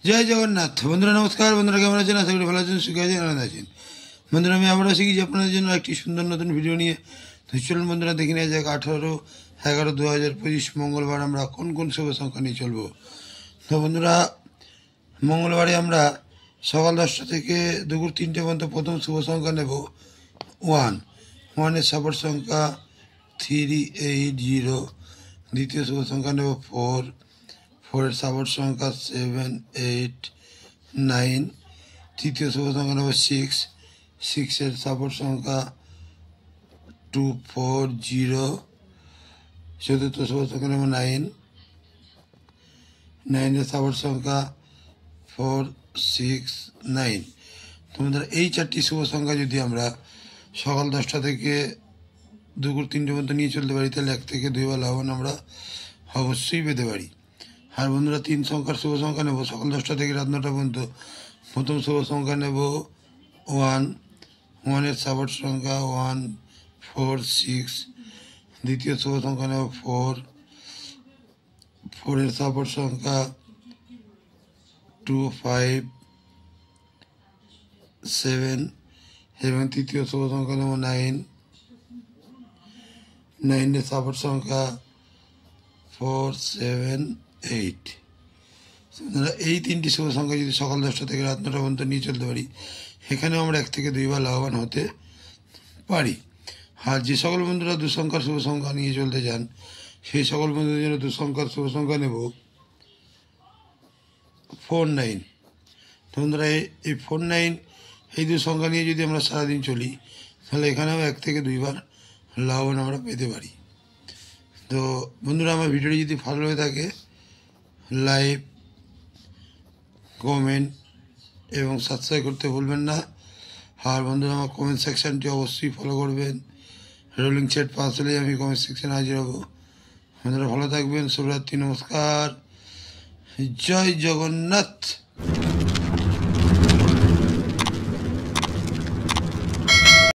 জয় জগন্নাথ। বন্ধুরা নমস্কার। বন্ধুরা কেমন আছেন? আশা করি ভালো আছেন, সুখে আছেন, আনন্দ আছেন। বন্ধুরা আমি আবারও শিখেছি আপনাদের জন্য একটি সুন্দর নতুন ভিডিও নিয়ে। তো চলুন বন্ধুরা দেখে নেওয়া যাক 18/11/2025 মঙ্গলবার আমরা কোন কোন শুভ সংখ্যা নিয়ে চলবো। তো বন্ধুরা মঙ্গলবারে আমরা সকাল 10টা থেকে দুপুর 3টে পর্যন্ত প্রথম শুভ সংখ্যা নেব 1। 1-এর সাপোর্ট সংখ্যা 380। দ্বিতীয় শুভ সংখ্যা নেব 4। 4-এর সাপোর্ট সংখ্যা 7, 8, 9। তৃতীয় শুভ সংখ্যা নেব 6। 6-এর সাপোর্ট সংখ্যা 2, 4, 0। চতুর্থ শুভ সংখ্যা নেব 9। 9-এর সাপোর্ট সংখ্যা 4, 6, 9। তোমাদের এই 4টি শুভ সংখ্যা যদি আমরা সকাল 10টা থেকে দুপুর 3টে পর্যন্ত নিয়ে চলতে পারি, তাহলে 1 থেকে 2 বার লাভবান আমরা অবশ্যই পেতে পারি। আর বন্ধুরা 3 সংখ্যার শুভ সংখ্যা নেব সকাল 10টা থেকে রাত 9টা পর্যন্ত। প্রথম শুভ সংখ্যা নেব 1। 1-এর সাপোর্ট সংখ্যা 1, 4, 6। দ্বিতীয় শুভ সংখ্যা নেব 4। 4-এর সাপোর্ট সংখ্যা 2, 5, 7 এবং তৃতীয় শুভ সংখ্যা নেব 9। 9-এর সাপোর্ট সংখ্যা 4, 7, 8। এই 3টি শুভ সংখ্যা যদি সকাল 10টা থেকে রাত 9টা পর্যন্ত নিয়ে চলতে পারি, এখানেও আমরা 1 থেকে 2 বার লাভবান হতে পারি। আর যে সকল বন্ধুরা 2 সংখ্যার শুভ সংখ্যা নিয়ে চলতে চান, সেই সকল বন্ধুদের জন্য 2 সংখ্যার শুভ সংখ্যা নেব 4, 9। তো বন্ধুরা এই 4, 9 এই 2 সংখ্যা নিয়ে যদি আমরা সারাদিন চলি, তাহলে এখানেও 1 থেকে 2 বার লাভবান আমরা পেতে পারি। তো বন্ধুরা আমার ভিডিওটি যদি ভালো হয়ে থাকে, লাইক, কমেন্ট এবং সাবস্ক্রাইব করতে ভুলবেন না। আর বন্ধুরা আমার কমেন্ট সেকশানটি অবশ্যই ফলো করবেন। রোলিং চ্যাট পাস হলেই আমি কমেন্ট সেকশানে হাজির হব। বন্ধুরা ভালো থাকবেন। শুভরাত্রি, নমস্কার, জয় জগন্নাথ।